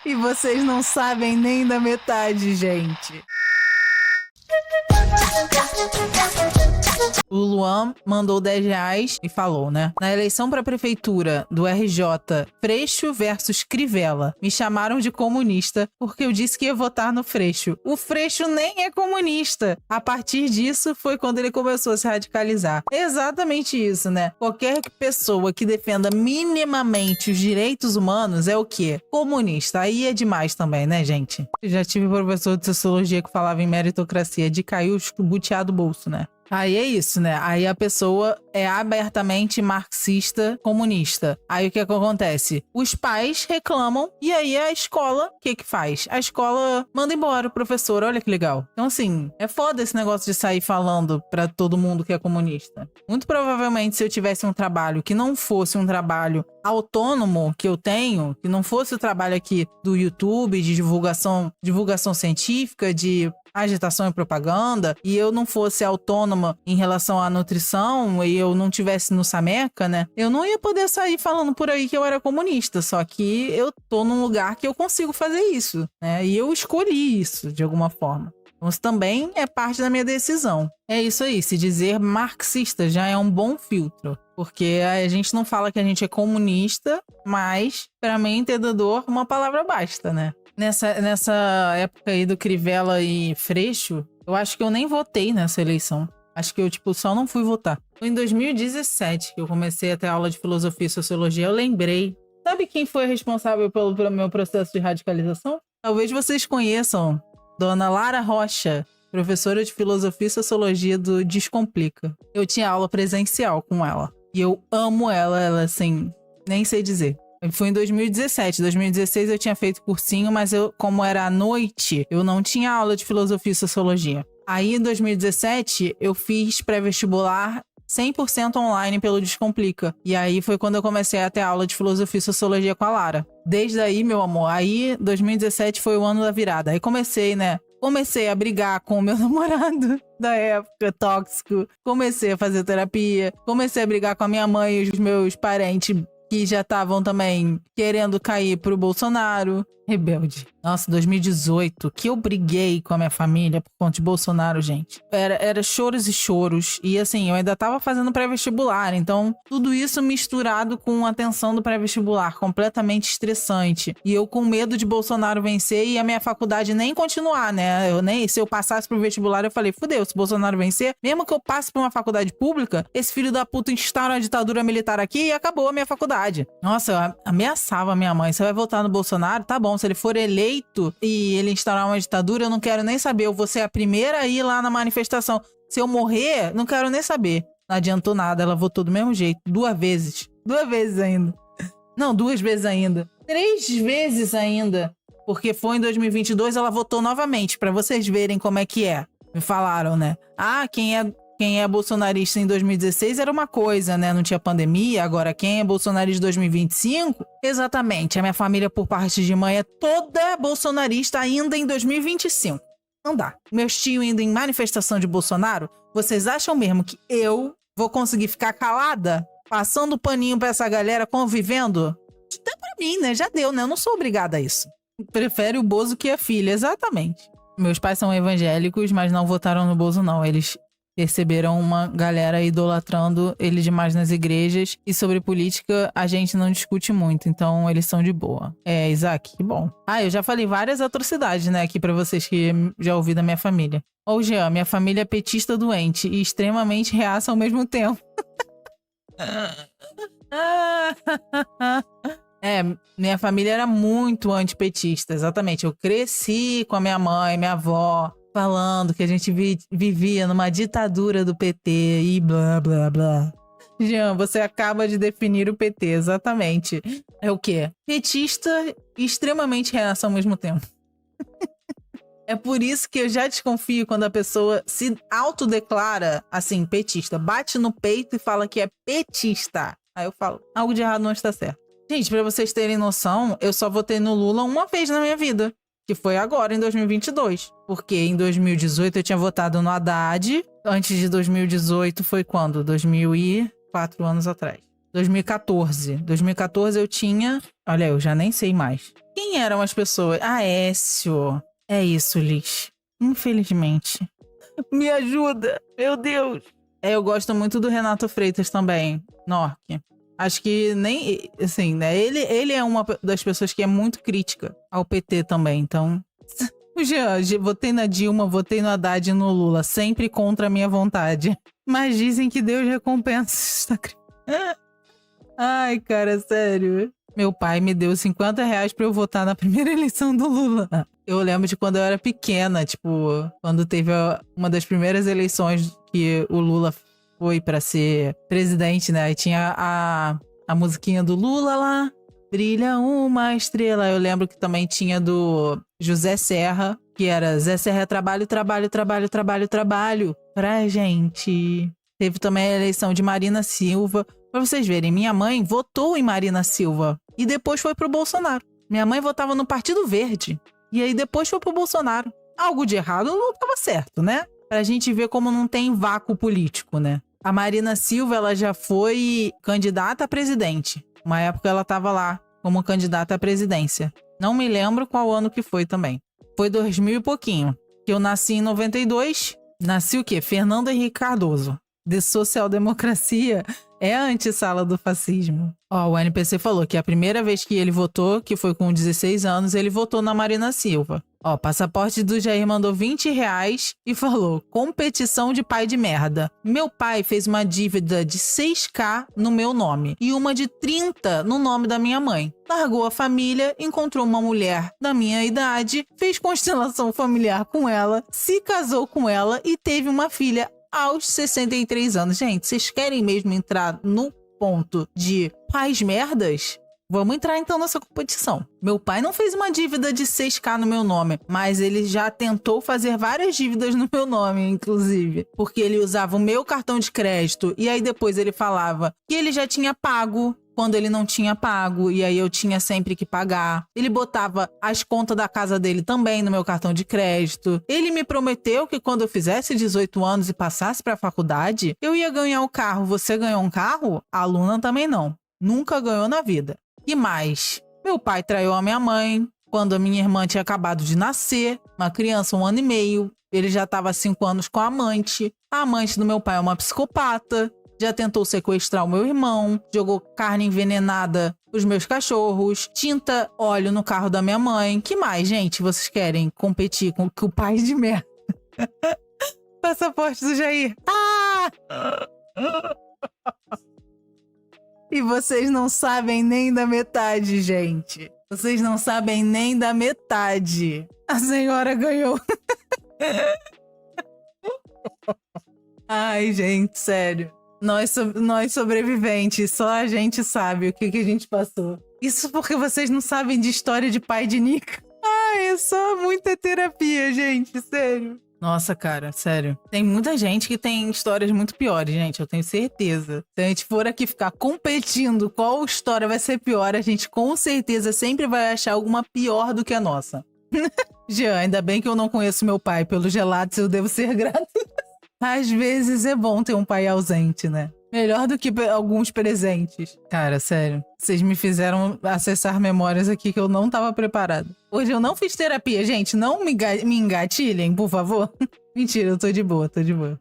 E vocês não sabem nem da metade, gente. O Luan mandou R$10 e falou, né? Na eleição para a prefeitura do RJ, Freixo versus Crivella, me chamaram de comunista porque eu disse que ia votar no Freixo. O Freixo nem é comunista. A partir disso foi quando ele começou a se radicalizar. É exatamente isso, né? Qualquer pessoa que defenda minimamente os direitos humanos é o quê? Comunista. Aí é demais também, né, gente? Eu já tive professor de sociologia que falava em meritocracia, de cair o butiá do bolso, né? Aí é isso, né? Aí a pessoa é abertamente marxista, comunista. Aí o que acontece? Os pais reclamam e aí a escola, o que faz? A escola manda embora o professor, olha que legal. Então assim, é foda esse negócio de sair falando pra todo mundo que é comunista. Muito provavelmente se eu tivesse um trabalho que não fosse um trabalho autônomo que eu tenho, que não fosse o trabalho aqui do YouTube, de divulgação científica, de agitação e propaganda, e eu não fosse autônoma em relação à nutrição, e eu não tivesse no Sameca, né? Eu não ia poder sair falando por aí que eu era comunista, só que eu tô num lugar que eu consigo fazer isso, né? E eu escolhi isso, de alguma forma. Então isso também é parte da minha decisão. É isso aí, se dizer marxista já é um bom filtro, porque a gente não fala que a gente é comunista, mas, para mim, entendedor, uma palavra basta, né? Nessa época aí do Crivella e Freixo, eu acho que eu nem votei nessa eleição. Acho que eu, só não fui votar. Foi em 2017 que eu comecei a ter aula de filosofia e sociologia. Eu lembrei. Sabe quem foi responsável pelo meu processo de radicalização? Talvez vocês conheçam. Dona Lara Rocha, professora de filosofia e sociologia do Descomplica. Eu tinha aula presencial com ela. E eu amo ela assim, nem sei dizer. Foi em 2017. 2016 eu tinha feito cursinho, mas como era à noite, eu não tinha aula de filosofia e sociologia. Aí, em 2017, eu fiz pré-vestibular 100% online pelo Descomplica. E aí foi quando eu comecei a ter aula de filosofia e sociologia com a Lara. Desde aí, meu amor, aí 2017 foi o ano da virada. Aí comecei a brigar com o meu namorado da época, tóxico. Comecei a fazer terapia. Comecei a brigar com a minha mãe e os meus parentes que já estavam também querendo cair pro Bolsonaro. Rebelde. Nossa, 2018, que eu briguei com a minha família por conta de Bolsonaro, gente. Era choros e choros. E assim, eu ainda tava fazendo pré-vestibular. Então, tudo isso misturado com a tensão do pré-vestibular, completamente estressante. E eu com medo de Bolsonaro vencer e a minha faculdade nem continuar, né? Se eu passasse pro vestibular, eu falei, fudeu, se Bolsonaro vencer, mesmo que eu passe pra uma faculdade pública, esse filho da puta instaura uma ditadura militar aqui e acabou a minha faculdade. Nossa, eu ameaçava a minha mãe, você vai votar no Bolsonaro? Tá bom, se ele for eleito e ele instaurar uma ditadura, eu não quero nem saber. Eu vou ser a primeira a ir lá na manifestação. Se eu morrer, não quero nem saber. Não adiantou nada, ela votou do mesmo jeito. 2 vezes. 2 vezes ainda. Não, 2 vezes ainda. 3 vezes ainda. Porque foi em 2022, ela votou novamente, pra vocês verem como é que é. Me falaram, né? Ah, quem é bolsonarista em 2016 era uma coisa, né? Não tinha pandemia. Agora, quem é bolsonarista em 2025? Exatamente. A minha família, por parte de mãe, é toda bolsonarista ainda em 2025. Não dá. Meus tios indo em manifestação de Bolsonaro, vocês acham mesmo que eu vou conseguir ficar calada? Passando paninho pra essa galera, convivendo? Dá pra mim, né? Já deu, né? Eu não sou obrigada a isso. Prefere o Bozo que a filha, exatamente. Meus pais são evangélicos, mas não votaram no Bozo, não. Eles perceberam uma galera idolatrando ele demais nas igrejas. E sobre política, a gente não discute muito. Então, eles são de boa. É, Isaac, que bom. Ah, eu já falei várias atrocidades, né? Aqui pra vocês que já ouviram da minha família. Ô, Jean, minha família é petista doente e extremamente reaça ao mesmo tempo. É, minha família era muito antipetista, exatamente. Eu cresci com a minha mãe, minha avó, falando que a gente vivia numa ditadura do PT e blá, blá, blá. Jean, você acaba de definir o PT, exatamente. É o quê? Petista e extremamente reaça ao mesmo tempo. É por isso que eu já desconfio quando a pessoa se autodeclara, assim, petista. Bate no peito e fala que é petista. Aí eu falo, algo de errado não está certo. Gente, pra vocês terem noção, eu só votei no Lula uma vez na minha vida. Que foi agora, em 2022. Porque em 2018 eu tinha votado no Haddad. Antes de 2018 foi quando? 4 anos atrás. 2014. 2014 eu tinha... Olha, eu já nem sei mais. Quem Quem eram as pessoas? Aécio. É isso, Liz. Infelizmente. Me ajuda, meu Deus. Eu gosto muito do Renato Freitas também, Nork. Acho que nem, assim, né? Ele é uma das pessoas que é muito crítica ao PT também, então... O Jean, votei na Dilma, votei no Haddad e no Lula, sempre contra a minha vontade. Mas dizem que Deus recompensa. Ai, cara, sério. Meu pai me deu R$50 pra eu votar na primeira eleição do Lula. Eu lembro de quando eu era pequena, tipo, quando teve uma das primeiras eleições que o Lula foi pra ser presidente, né? Aí tinha a musiquinha do Lula lá, brilha uma estrela. Eu lembro que também tinha do José Serra, que era Zé Serra trabalho, trabalho, trabalho, trabalho, trabalho pra gente. Teve também a eleição de Marina Silva. Pra vocês verem, minha mãe votou em Marina Silva e depois foi pro Bolsonaro. Minha mãe votava no Partido Verde e aí depois foi pro Bolsonaro. Algo de errado não tava certo, né? Pra gente ver como não tem vácuo político, né? A Marina Silva, ela já foi candidata a presidente. Uma época ela tava lá como candidata à presidência. Não me lembro qual ano que foi também. Foi 2000 e pouquinho. Que eu nasci em 92. Nasci o quê? Fernando Henrique Cardoso. De social-democracia é a antessala do fascismo. Ó, o NPC falou que a primeira vez que ele votou, que foi com 16 anos, ele votou na Marina Silva. Ó, passaporte do Jair mandou R$20 e falou: competição de pai de merda. Meu pai fez uma dívida de 6K no meu nome e uma de 30 no nome da minha mãe. Largou a família, encontrou uma mulher da minha idade, fez constelação familiar com ela, se casou com ela e teve uma filha aos 63 anos. Gente, vocês querem mesmo entrar no ponto de pais merdas? Vamos entrar então nessa competição. Meu pai não fez uma dívida de 6K no meu nome, mas ele já tentou fazer várias dívidas no meu nome, inclusive. Porque ele usava o meu cartão de crédito e aí depois ele falava que ele já tinha pago quando ele não tinha pago, e aí eu tinha sempre que pagar. Ele botava as contas da casa dele também no meu cartão de crédito. Ele me prometeu que quando eu fizesse 18 anos e passasse para a faculdade, eu ia ganhar o carro. Você ganhou um carro? A aluna também não. Nunca ganhou na vida. E mais, meu pai traiu a minha mãe quando a minha irmã tinha acabado de nascer, uma criança 1 ano e meio. Ele já estava há 5 anos com a amante. A amante do meu pai é uma psicopata. Já tentou sequestrar o meu irmão, jogou carne envenenada pros meus cachorros, tinta óleo no carro da minha mãe. Que mais, gente, vocês querem competir com o pai de merda? Passaporte do Jair. Ah! E vocês não sabem nem da metade, gente. Vocês não sabem nem da metade. A senhora ganhou. Ai, gente, sério. Nós sobreviventes, só a gente sabe o que a gente passou. Isso porque vocês não sabem de história de pai de Nika. Ai, é só muita terapia, gente, sério. Nossa, cara, sério. Tem muita gente que tem histórias muito piores, gente, eu tenho certeza. Se a gente for aqui ficar competindo qual história vai ser pior, a gente com certeza sempre vai achar alguma pior do que a nossa. Jean, ainda bem que eu não conheço meu pai. Pelos gelados eu devo ser grato. Às vezes é bom ter um pai ausente, né? Melhor do que alguns presentes. Cara, sério. Vocês me fizeram acessar memórias aqui que eu não tava preparado. Hoje eu não fiz terapia, gente. Não me engatilhem, por favor. Mentira, eu tô de boa, tô de boa.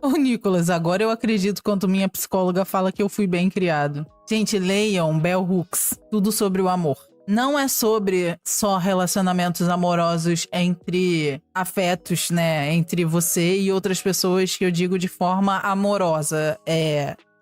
Ô, Nicolas, agora eu acredito quando minha psicóloga fala que eu fui bem criado. Gente, leiam Bell Hooks. Tudo sobre o amor. Não é sobre só relacionamentos amorosos entre afetos, né? Entre você e outras pessoas, que eu digo de forma amorosa,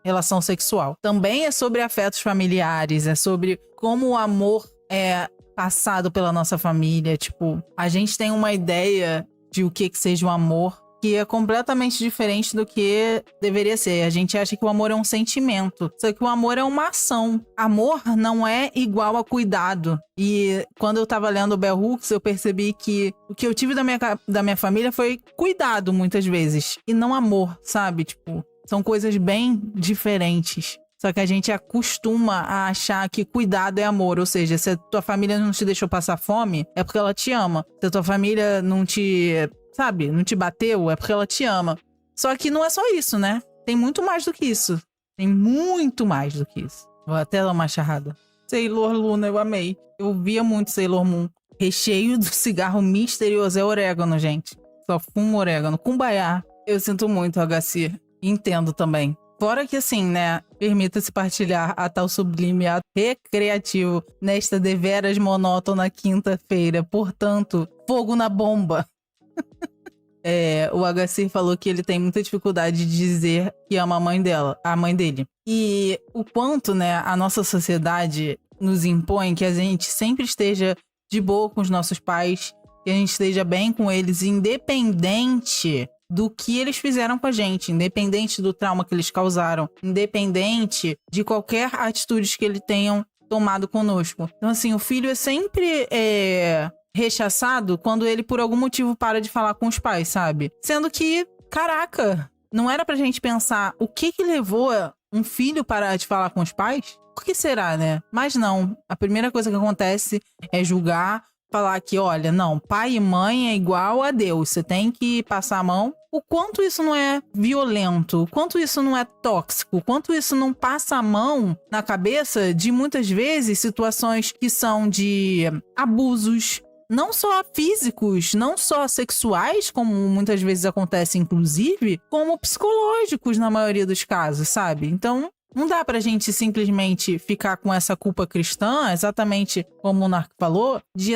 relação sexual. Também é sobre afetos familiares, é sobre como o amor é passado pela nossa família. Tipo, a gente tem uma ideia de o que seja o amor que é completamente diferente do que deveria ser. A gente acha que o amor é um sentimento, só que o amor é uma ação. Amor não é igual a cuidado. E quando eu tava lendo Bell Hooks, eu percebi que o que eu tive da minha família foi cuidado muitas vezes, e não amor, sabe? Tipo, são coisas bem diferentes. Só que a gente acostuma a achar que cuidado é amor. Ou seja, se a tua família não te deixou passar fome, é porque ela te ama. Se a tua família não te... sabe, não te bateu, é porque ela te ama. Só que não é só isso, né? Tem muito mais do que isso. Tem muito mais do que isso. Vou até dar uma charrada. Sailor Luna, eu amei. Eu via muito Sailor Moon. Recheio do cigarro misterioso é orégano, gente. Só fumo orégano. Kumbaya. Eu sinto muito, HC. Entendo também. Fora que assim, né? Permita-se partilhar a tal sublime ato recreativo nesta deveras monótona quinta-feira. Portanto, fogo na bomba. O HC falou que ele tem muita dificuldade de dizer que ama a mãe dele. E o quanto, né, a nossa sociedade nos impõe que a gente sempre esteja de boa com os nossos pais, que a gente esteja bem com eles, independente do que eles fizeram com a gente, independente do trauma que eles causaram, independente de qualquer atitude que eles tenham tomado conosco. Então, assim, o filho é sempre rechaçado quando ele, por algum motivo, para de falar com os pais, sabe? Sendo que, caraca, não era pra gente pensar o que levou um filho parar de falar com os pais? Por que será, né? Mas não, a primeira coisa que acontece é julgar, falar que, olha, não, pai e mãe é igual a Deus, você tem que passar a mão. O quanto isso não é violento, o quanto isso não é tóxico, o quanto isso não passa a mão na cabeça de, muitas vezes, situações que são de abusos, não só físicos, não só sexuais, como muitas vezes acontece, inclusive, como psicológicos na maioria dos casos, sabe? Então, não dá pra gente simplesmente ficar com essa culpa cristã, exatamente como o Monark falou, de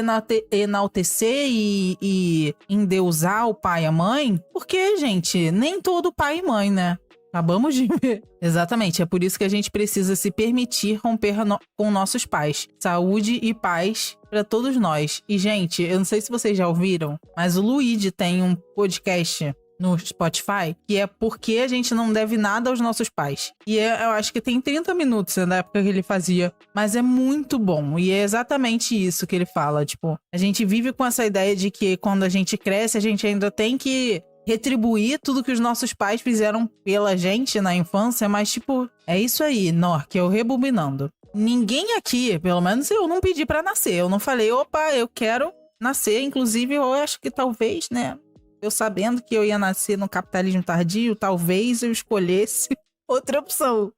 enaltecer e endeusar o pai e a mãe, porque, gente, nem todo pai e mãe, né? Acabamos de ver. Exatamente, é por isso que a gente precisa se permitir romper com nossos pais. Saúde e paz para todos nós. E, gente, eu não sei se vocês já ouviram, mas o Luigi tem um podcast no Spotify que é Porque a gente não deve nada aos nossos pais. E eu acho que tem 30 minutos na época que ele fazia, mas é muito bom. E é exatamente isso que ele fala, tipo, a gente vive com essa ideia de que quando a gente cresce, a gente ainda tem que retribuir tudo que os nossos pais fizeram pela gente na infância, mas tipo, é isso aí, Nork, eu rebobinando. Ninguém aqui, pelo menos eu não pedi pra nascer, eu não falei, opa, eu quero nascer, inclusive eu acho que talvez, né, eu sabendo que eu ia nascer no capitalismo tardio, talvez eu escolhesse outra opção.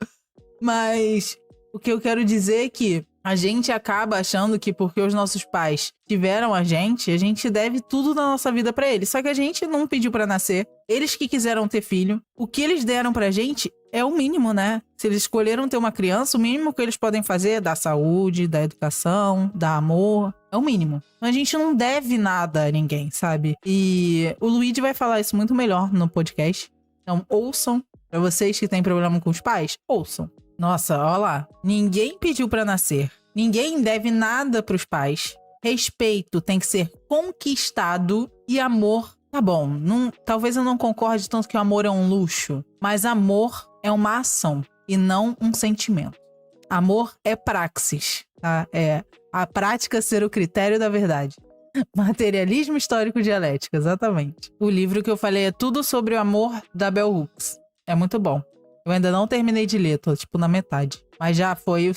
Mas o que eu quero dizer é que a gente acaba achando que porque os nossos pais tiveram a gente deve tudo na nossa vida pra eles. Só que a gente não pediu pra nascer. Eles que quiseram ter filho. O que eles deram pra gente é o mínimo, né? Se eles escolheram ter uma criança, o mínimo que eles podem fazer é dar saúde, dar educação, dar amor. É o mínimo. Então a gente não deve nada a ninguém, sabe? E o Luigi vai falar isso muito melhor no podcast. Então ouçam. Pra vocês que têm problema com os pais, ouçam. Nossa, olha lá. Ninguém pediu pra nascer. Ninguém deve nada pros pais. Respeito tem que ser conquistado. E amor, tá bom. Talvez eu não concorde tanto que o amor é um luxo. Mas amor é uma ação e não um sentimento. Amor é praxis, tá? É a prática ser o critério da verdade. Materialismo histórico dialético, exatamente. O livro que eu falei é Tudo sobre o Amor, da Bell Hooks. É muito bom. Eu ainda não terminei de ler, tô tipo na metade. Mas já foi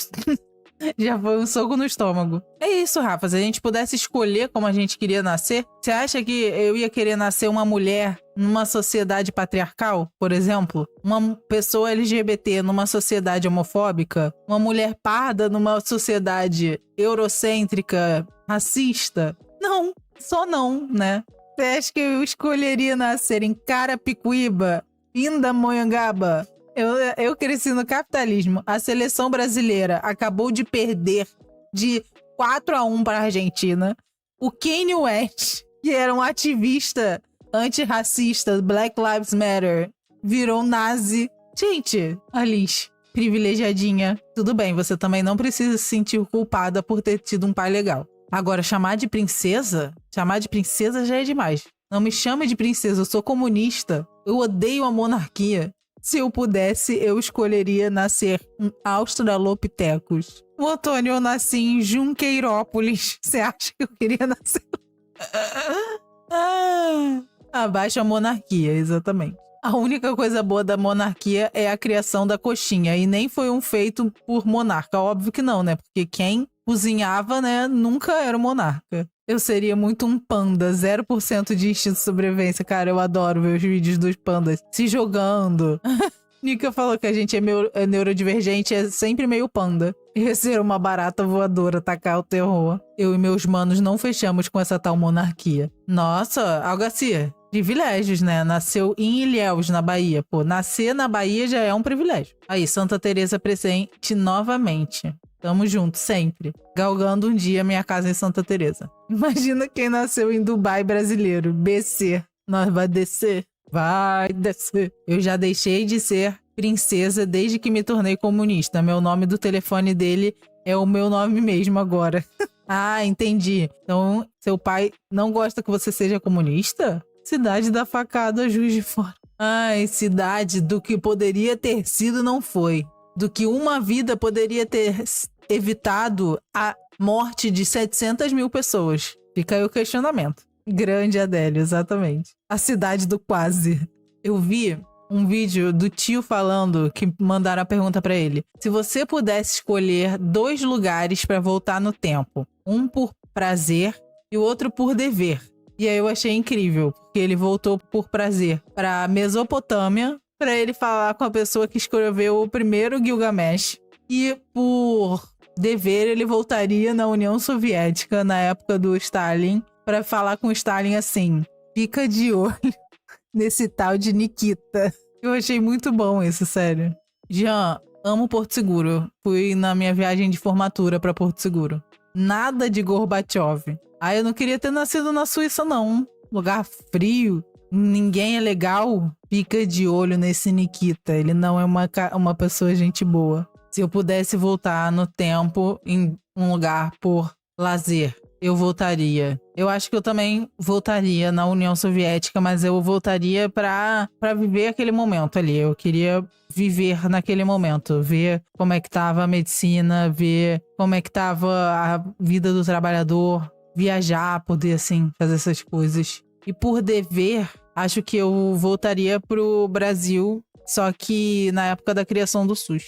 já foi um soco no estômago. É isso, Rafa. Se a gente pudesse escolher como a gente queria nascer, você acha que eu ia querer nascer uma mulher numa sociedade patriarcal, por exemplo? Uma pessoa LGBT numa sociedade homofóbica? Uma mulher parda numa sociedade eurocêntrica, racista? Não, só não, né? Você acha que eu escolheria nascer em Carapicuíba, Pindamonhangaba? Eu cresci no capitalismo. A seleção brasileira acabou de perder de 4-1 para a Argentina. O Kanye West, que era um ativista antirracista, Black Lives Matter, virou nazi. Gente, Alice, privilegiadinha. Tudo bem, você também não precisa se sentir culpada por ter tido um pai legal. Agora, chamar de princesa já é demais. Não me chame de princesa, eu sou comunista. Eu odeio a monarquia. Se eu pudesse, eu escolheria nascer em Australopithecus. O Antônio, eu nasci em Junqueirópolis. Você acha que eu queria nascer? Abaixo a monarquia, exatamente. A única coisa boa da monarquia é a criação da coxinha. E nem foi um feito por monarca. Óbvio que não, né? Porque quem cozinhava, né, nunca era o monarca. Eu seria muito um panda, 0% de instinto de sobrevivência. Cara, eu adoro ver os vídeos dos pandas se jogando Nika falou que a gente é neurodivergente, é sempre meio panda. Ia ser uma barata voadora atacar o terror. Eu e meus manos não fechamos com essa tal monarquia. Nossa, Algacia, privilégios, né? Nasceu em Ilhéus, na Bahia. Pô, nascer na Bahia já é um privilégio. Aí, Santa Teresa presente novamente. Tamo junto, sempre. Galgando um dia minha casa em Santa Teresa. Imagina quem nasceu em Dubai brasileiro. BC. Nós vai descer. Vai descer. Eu já deixei de ser princesa desde que me tornei comunista. Meu nome do telefone dele é o meu nome mesmo agora. Ah, entendi. Então, seu pai não gosta que você seja comunista? Cidade da facada, Juiz de Fora. Ai, cidade do que poderia ter sido não foi. Do que uma vida poderia ter evitado a morte de 700 mil pessoas. Fica aí o questionamento. Grande Adélio, exatamente. A cidade do quase. Eu vi um vídeo do tio falando, que mandaram a pergunta pra ele. Se você pudesse escolher 2 lugares pra voltar no tempo, um por prazer e o outro por dever. E aí eu achei incrível, porque ele voltou por prazer pra Mesopotâmia, pra ele falar com a pessoa que escreveu o primeiro Gilgamesh. E por dever, ele voltaria na União Soviética, na época do Stalin, pra falar com o Stalin assim: fica de olho nesse tal de Nikita. Eu achei muito bom isso, sério. Jean, amo Porto Seguro. Fui na minha viagem de formatura pra Porto Seguro. Nada de Gorbachev. Ah, eu não queria ter nascido na Suíça, não. Lugar frio, ninguém é legal. Fica de olho nesse Nikita. Ele não é uma pessoa gente boa. Se eu pudesse voltar no tempo em um lugar por lazer, eu voltaria. Eu acho que eu também voltaria na União Soviética, mas eu voltaria pra viver aquele momento ali. Eu queria viver naquele momento, ver como é que tava a medicina, ver como é que tava a vida do trabalhador, viajar, poder, assim, fazer essas coisas. E por dever, acho que eu voltaria pro Brasil, só que na época da criação do SUS.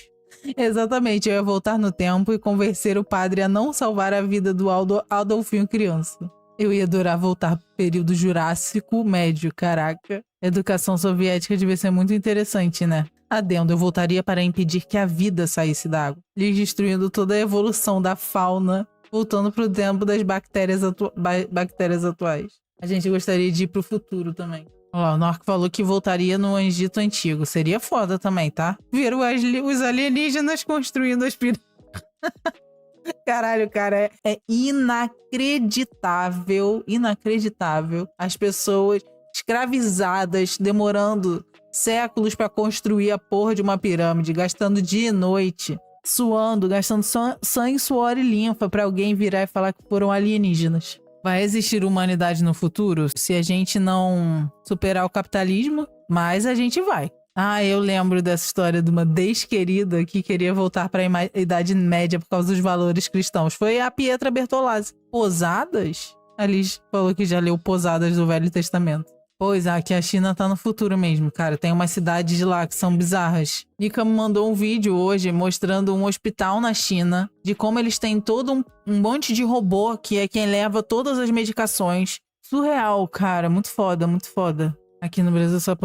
Exatamente, eu ia voltar no tempo e convencer o padre a não salvar a vida do Adolfinho criança. Eu ia adorar voltar pro período Jurássico Médio, caraca. Educação soviética devia ser muito interessante, né? Adendo, eu voltaria para impedir que a vida saísse da água, lhes destruindo toda a evolução da fauna, voltando pro tempo das bactérias atuais. A gente gostaria de ir pro futuro também. Ó, o Nork falou que voltaria no Egito Antigo. Seria foda também, tá? Ver os alienígenas construindo as pirâmides. Caralho, cara, é inacreditável, inacreditável. As pessoas escravizadas, demorando séculos pra construir a porra de uma pirâmide, gastando dia e noite, suando, gastando sangue, suor e linfa pra alguém virar e falar que foram alienígenas. Vai existir humanidade no futuro se a gente não superar o capitalismo, mas a gente vai. Ah, eu lembro dessa história de uma desquerida que queria voltar para a Idade Média por causa dos valores cristãos. Foi a Pietra Bertolazzi. Posadas? A Liz falou que já leu Posadas do Velho Testamento. Pois, aqui a China tá no futuro mesmo, cara. Tem umas cidades de lá que são bizarras. Nika me mandou um vídeo hoje mostrando um hospital na China, de como eles têm todo um monte de robô que é quem leva todas as medicações. Surreal, cara. Muito foda, muito foda. Aqui no Brasil só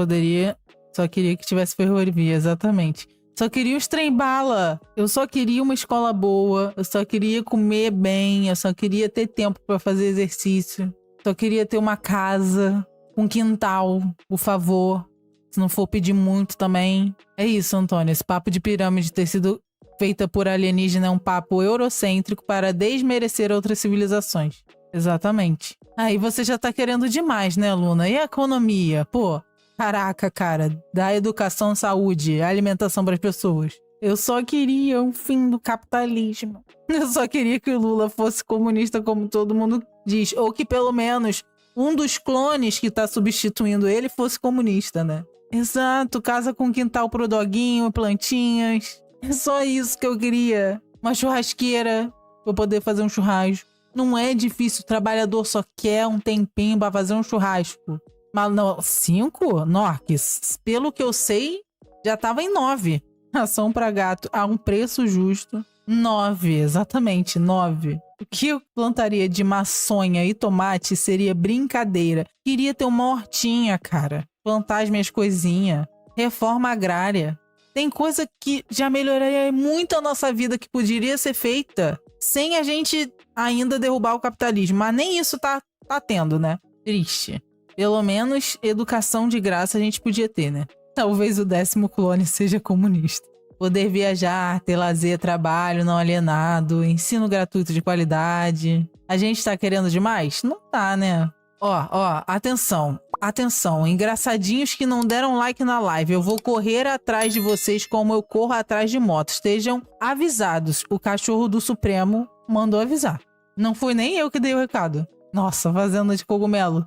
queria que tivesse ferrovia, exatamente. Só queria os trem-bala. Eu só queria uma escola boa. Eu só queria comer bem. Eu só queria ter tempo pra fazer exercício. Só queria ter uma casa com quintal, por favor. Se não for pedir muito também. É isso, Antônio. Esse papo de pirâmide ter sido feita por alienígena é um papo eurocêntrico para desmerecer outras civilizações. Exatamente. Aí você já tá querendo demais, né, Luna? E a economia? Pô, caraca, cara. Dá educação, saúde, alimentação para as pessoas. Eu só queria um fim do capitalismo. Eu só queria que o Lula fosse comunista, como todo mundo diz. Ou que pelo menos um dos clones que tá substituindo ele fosse comunista, né? Exato, casa com quintal pro doguinho, plantinhas. É só isso que eu queria. Uma churrasqueira pra eu poder fazer um churrasco. Não é difícil, o trabalhador só quer um tempinho pra fazer um churrasco. Mas não, 5? Norques, pelo que eu sei, já tava em 9. Ração pra gato a um preço justo. 9, exatamente, 9. O que eu plantaria de maçonha e tomate seria brincadeira. Queria ter uma hortinha, cara. Plantar as minhas coisinhas. Reforma agrária. Tem coisa que já melhoraria muito a nossa vida, que poderia ser feita sem a gente ainda derrubar o capitalismo. Mas nem isso tá tendo, né? Triste. Pelo menos educação de graça a gente podia ter, né? Talvez o 10º clone seja comunista. Poder viajar, ter lazer, trabalho não alienado, ensino gratuito de qualidade. A gente tá querendo demais? Não tá, né? Ó, atenção. Atenção, engraçadinhos que não deram like na live. Eu vou correr atrás de vocês como eu corro atrás de motos. Estejam avisados. O cachorro do Supremo mandou avisar. Não fui nem eu que dei o recado. Nossa, fazenda de cogumelo.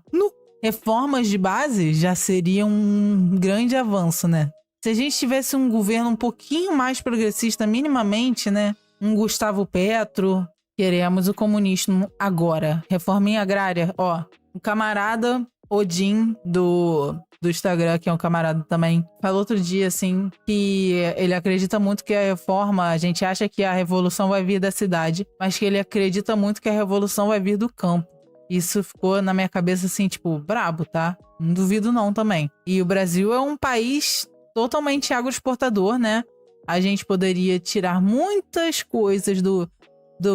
Reformas de base já seria um grande avanço, né? Se a gente tivesse um governo um pouquinho mais progressista minimamente, né? Um Gustavo Petro. Queremos o comunismo agora. Reforminha agrária, ó. O camarada Odin do Instagram, que é um camarada também, falou outro dia, assim, que ele acredita muito que a reforma, a gente acha que a revolução vai vir da cidade, mas que ele acredita muito que a revolução vai vir do campo. Isso ficou na minha cabeça, assim, tipo, brabo, tá? Não duvido não também. E o Brasil é um país totalmente agroexportador, né? A gente poderia tirar muitas coisas do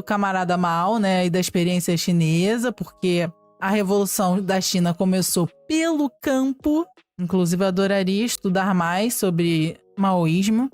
camarada Mao, né? E da experiência chinesa, porque a revolução da China começou pelo campo. Inclusive, eu adoraria estudar mais sobre maoísmo.